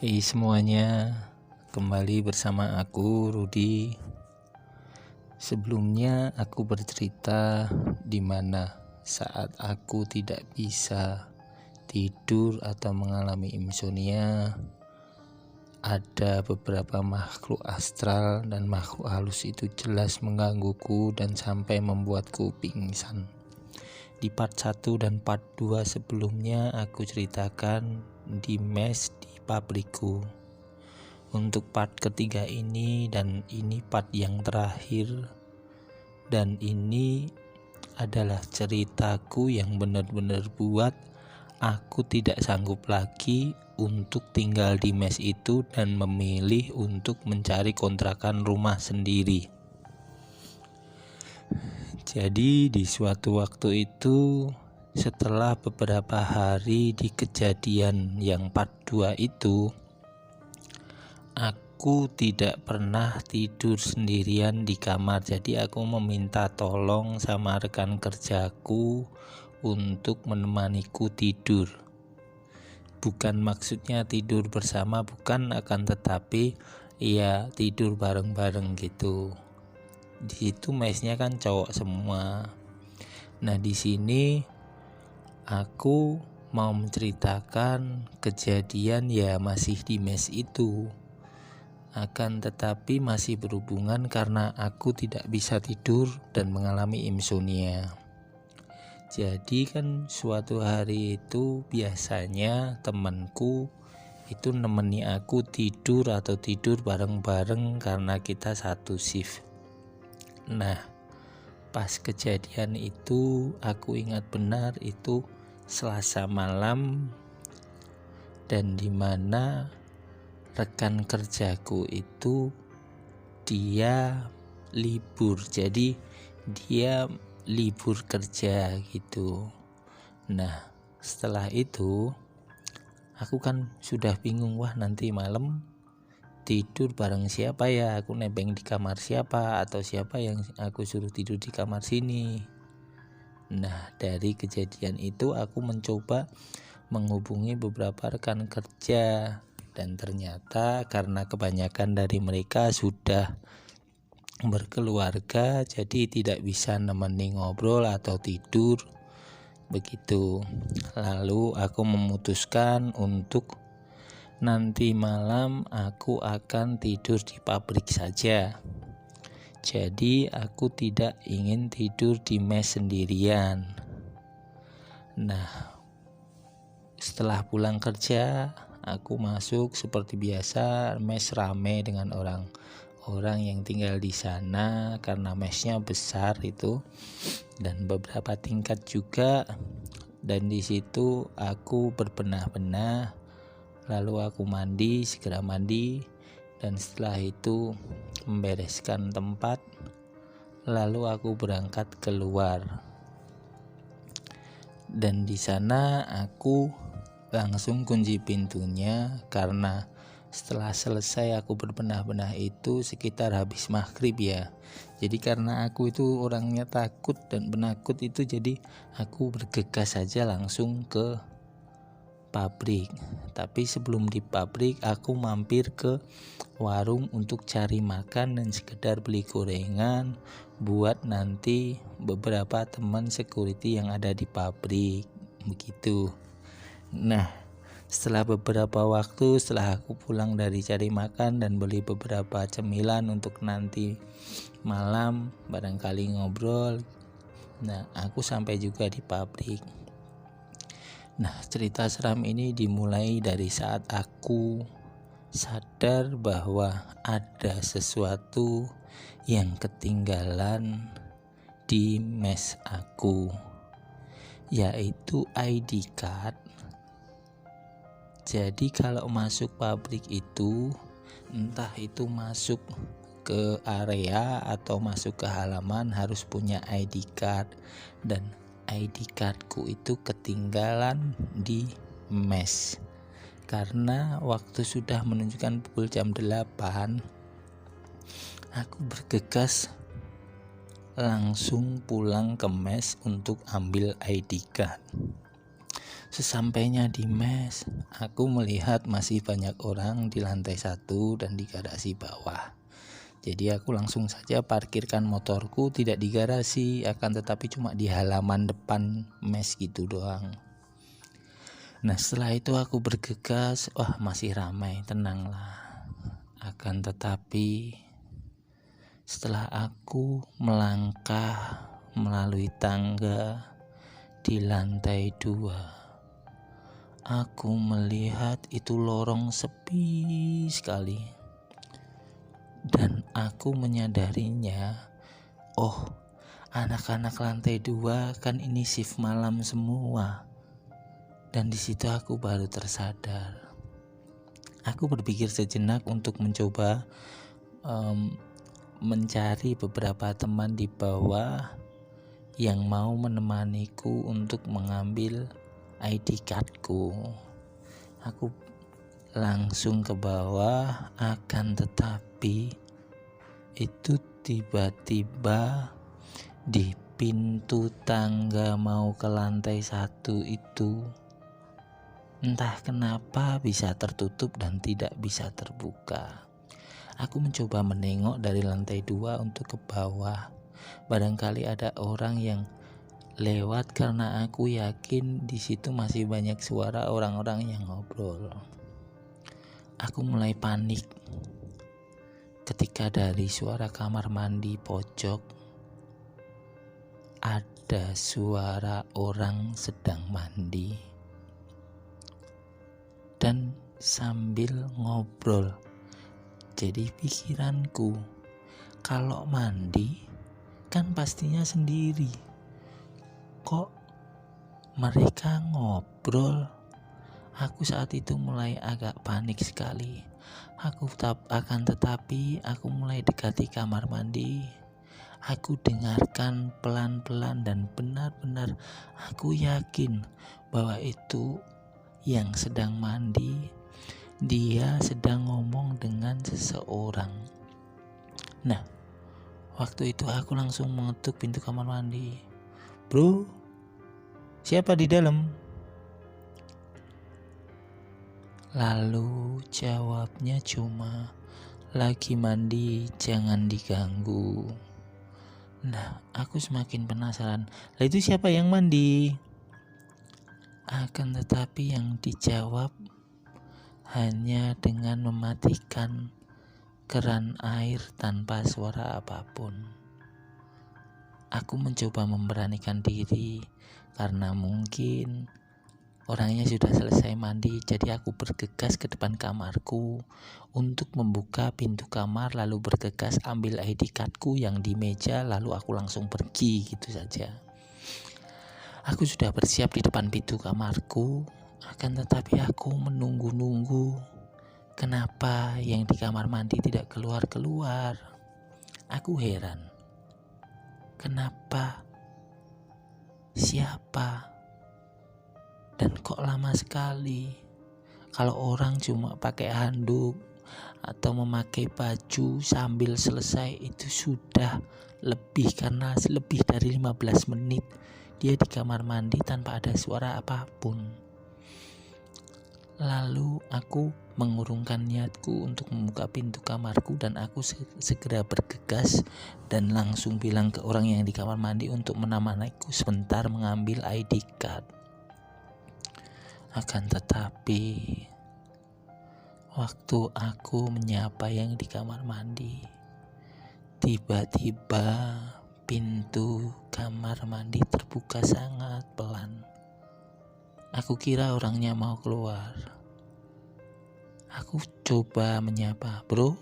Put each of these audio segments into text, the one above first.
Hey semuanya, kembali bersama aku Rudi. Sebelumnya aku bercerita di mana saat aku tidak bisa tidur atau mengalami insomnia, ada beberapa makhluk astral dan makhluk halus itu jelas menggangguku dan sampai membuatku pingsan. Di part 1 dan part 2 sebelumnya aku ceritakan di mes di pabrikku. Untuk part ketiga ini dan ini part yang terakhir, dan ini adalah ceritaku yang benar-benar buat aku tidak sanggup lagi untuk tinggal di mes itu dan memilih untuk mencari kontrakan rumah sendiri. Jadi di suatu waktu itu, setelah beberapa hari di kejadian yang part 2 itu, aku tidak pernah tidur sendirian di kamar. Jadi aku meminta tolong sama rekan kerjaku untuk menemaniku tidur. Bukan maksudnya tidur bersama, bukan, akan tetapi ya tidur bareng-bareng gitu. Di situ mesnya kan cowok semua. Nah, di sini aku mau menceritakan kejadian ya masih di mes itu. Akan tetapi masih berhubungan karena aku tidak bisa tidur dan mengalami insomnia. Jadi kan suatu hari itu biasanya temanku itu nemeni aku tidur atau tidur bareng-bareng karena kita satu shift. Nah, pas kejadian itu aku ingat benar itu Selasa malam, dan dimana rekan kerjaku itu dia libur, jadi dia libur kerja gitu. Nah, setelah itu aku kan sudah bingung, wah nanti malam tidur bareng siapa ya, aku nebeng di kamar siapa atau siapa yang aku suruh tidur di kamar sini. Nah, dari kejadian itu aku mencoba menghubungi beberapa rekan kerja, dan ternyata karena kebanyakan dari mereka sudah berkeluarga, jadi tidak bisa nemenin ngobrol atau tidur begitu. Lalu aku memutuskan untuk nanti malam aku akan tidur di pabrik saja. Jadi aku tidak ingin tidur di mes sendirian. Nah, setelah pulang kerja, aku masuk seperti biasa. Mes rame dengan orang yang tinggal di sana karena mesnya besar itu dan beberapa tingkat juga. Dan di situ aku berbenah-benah. Lalu aku segera mandi, dan setelah itu membereskan tempat. Lalu aku berangkat keluar. Dan di sana aku langsung kunci pintunya karena setelah selesai aku berbenah-benah itu sekitar habis maghrib ya. Jadi karena aku itu orangnya takut dan penakut itu, jadi aku bergegas saja langsung ke pabrik. Tapi sebelum di pabrik aku mampir ke warung untuk cari makan dan sekedar beli gorengan buat nanti beberapa teman security yang ada di pabrik begitu. Nah, setelah beberapa waktu, setelah aku pulang dari cari makan dan beli beberapa cemilan untuk nanti malam barangkali ngobrol, nah aku sampai juga di pabrik. Nah, cerita seram ini dimulai dari saat aku sadar bahwa ada sesuatu yang ketinggalan di mes aku, yaitu ID card. Jadi kalau masuk pabrik itu, entah itu masuk ke area atau masuk ke halaman, harus punya ID card. Dan ID cardku itu ketinggalan di mes karena waktu sudah menunjukkan pukul jam 8. Aku bergegas langsung pulang ke mes untuk ambil ID card. Sesampainya di mes, aku melihat masih banyak orang di lantai 1 dan di garasi bawah. Jadi aku langsung saja parkirkan motorku tidak di garasi, akan tetapi cuma di halaman depan mes gitu doang. Nah setelah itu aku bergegas, wah masih ramai, tenanglah. Akan tetapi setelah aku melangkah melalui tangga di lantai 2, aku melihat itu lorong sepi sekali. Dan aku menyadarinya, oh anak-anak lantai 2 kan ini shift malam semua. Dan di situ aku baru tersadar. Aku berpikir sejenak untuk mencoba mencari beberapa teman di bawah yang mau menemaniku untuk mengambil ID cardku. Aku langsung ke bawah, akan tetapi itu tiba-tiba di pintu tangga mau ke lantai 1 itu entah kenapa bisa tertutup dan tidak bisa terbuka. Aku mencoba menengok dari lantai 2 untuk ke bawah. Barangkali ada orang yang lewat karena aku yakin di situ masih banyak suara orang-orang yang ngobrol. Aku mulai panik ketika dari suara kamar mandi pojok ada suara orang sedang mandi dan sambil ngobrol. Jadi pikiranku, kalau mandi kan pastinya sendiri, kok mereka ngobrol? Aku saat itu mulai agak panik sekali. Akan tetapi aku mulai dekati kamar mandi. Aku dengarkan pelan-pelan dan benar-benar aku yakin bahwa itu yang sedang mandi, dia sedang ngomong dengan seseorang. Nah, waktu itu aku langsung mengetuk pintu kamar mandi. Bro, siapa di dalam? Lalu jawabnya cuma, lagi mandi, jangan diganggu. Nah, aku semakin penasaran. Lah itu siapa yang mandi? Akan tetapi yang dijawab hanya dengan mematikan keran air tanpa suara apapun. Aku mencoba memberanikan diri karena mungkin orangnya sudah selesai mandi, jadi aku bergegas ke depan kamarku untuk membuka pintu kamar, lalu bergegas ambil ID cardku yang di meja, lalu aku langsung pergi gitu saja. Aku sudah bersiap di depan pintu kamarku, akan tetapi aku menunggu-nunggu. Kenapa yang di kamar mandi tidak keluar-keluar? Aku heran. Kenapa? Siapa? Dan kok lama sekali? Kalau orang cuma pakai handuk atau memakai baju sambil selesai itu sudah lebih, karena lebih dari 15 menit dia di kamar mandi tanpa ada suara apapun. Lalu aku mengurungkan niatku untuk membuka pintu kamarku dan aku segera bergegas dan langsung bilang ke orang yang di kamar mandi untuk menemaniku sebentar mengambil ID card. Akan tetapi waktu aku menyapa yang di kamar mandi, tiba-tiba pintu kamar mandi terbuka sangat pelan. Aku kira orangnya mau keluar. Aku coba menyapa, bro.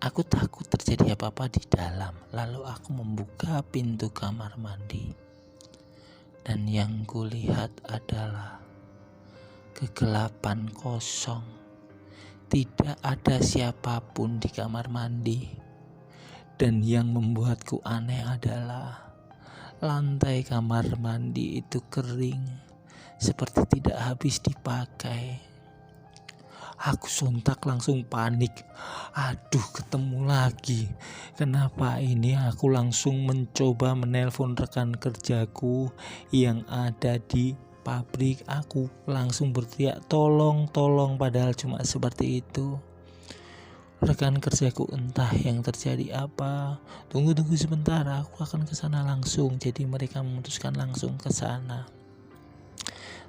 Aku takut terjadi apa-apa di dalam. Lalu aku membuka pintu kamar mandi. Dan yang kulihat adalah kegelapan kosong. Tidak ada siapapun di kamar mandi. Dan yang membuatku aneh adalah lantai kamar mandi itu kering, seperti tidak habis dipakai. Aku sontak langsung panik. Aduh, ketemu lagi. Kenapa ini? Aku langsung mencoba menelpon rekan kerjaku yang ada di pabrik. Aku langsung berteriak, tolong, padahal cuma seperti itu. Rekan kerjaku entah yang terjadi apa. Tunggu sebentar, aku akan ke sana langsung. Jadi mereka memutuskan langsung ke sana.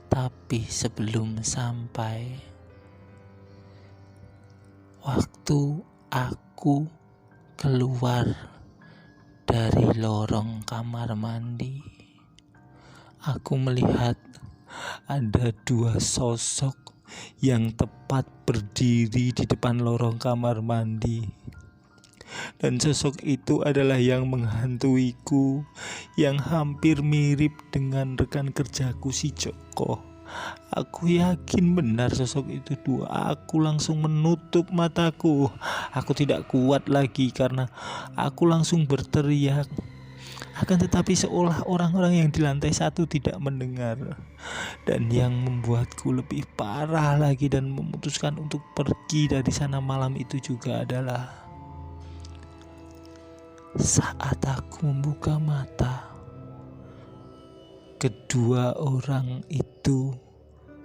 Tapi sebelum sampai, waktu aku keluar dari lorong kamar mandi, aku melihat ada dua sosok yang tepat berdiri di depan lorong kamar mandi. Dan sosok itu adalah yang menghantuiku, yang hampir mirip dengan rekan kerjaku si Joko. Aku yakin benar sosok itu dua. Aku langsung menutup mataku. Aku tidak kuat lagi karena aku langsung berteriak. Akan tetapi seolah orang-orang yang di lantai 1 tidak mendengar. Dan yang membuatku lebih parah lagi dan memutuskan untuk pergi dari sana malam itu juga adalah saat aku membuka mata, kedua orang itu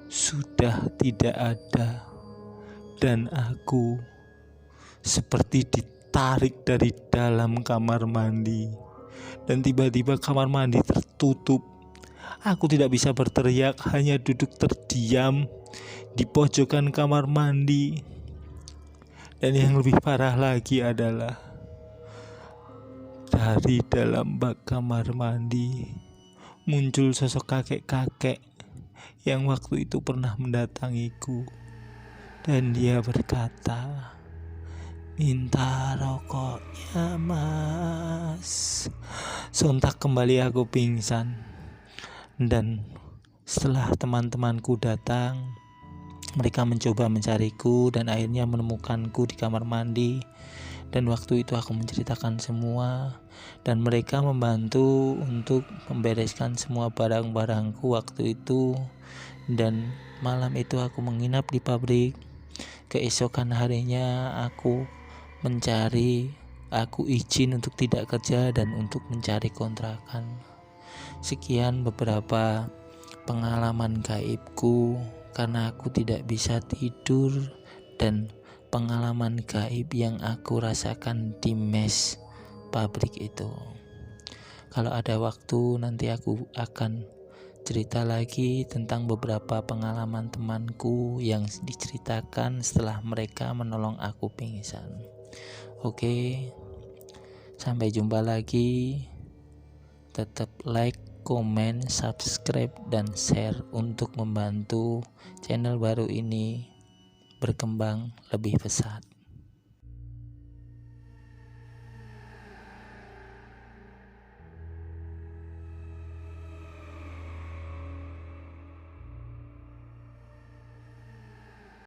sudah tidak ada, dan aku seperti ditarik dari dalam kamar mandi, dan tiba-tiba kamar mandi tertutup. Aku tidak bisa berteriak, hanya duduk terdiam di pojokan kamar mandi. Dan yang lebih parah lagi adalah dari dalam bak kamar mandi muncul sosok kakek-kakek yang waktu itu pernah mendatangiku, dan dia berkata, minta rokoknya mas. Sontak kembali aku pingsan. Dan setelah teman-temanku datang, mereka mencoba mencariku dan akhirnya menemukanku di kamar mandi. Dan waktu itu aku menceritakan semua, dan mereka membantu untuk membereskan semua barang-barangku waktu itu. Dan malam itu aku menginap di pabrik. Keesokan harinya aku izin untuk tidak kerja dan untuk mencari kontrakan. Sekian beberapa pengalaman gaibku karena aku tidak bisa tidur, dan pengalaman gaib yang aku rasakan di mes pabrik itu. Kalau ada waktu nanti aku akan cerita lagi tentang beberapa pengalaman temanku yang diceritakan setelah mereka menolong aku pingsan. Oke, sampai jumpa lagi. Tetap like, komen, subscribe, dan share untuk membantu channel baru ini berkembang lebih pesat.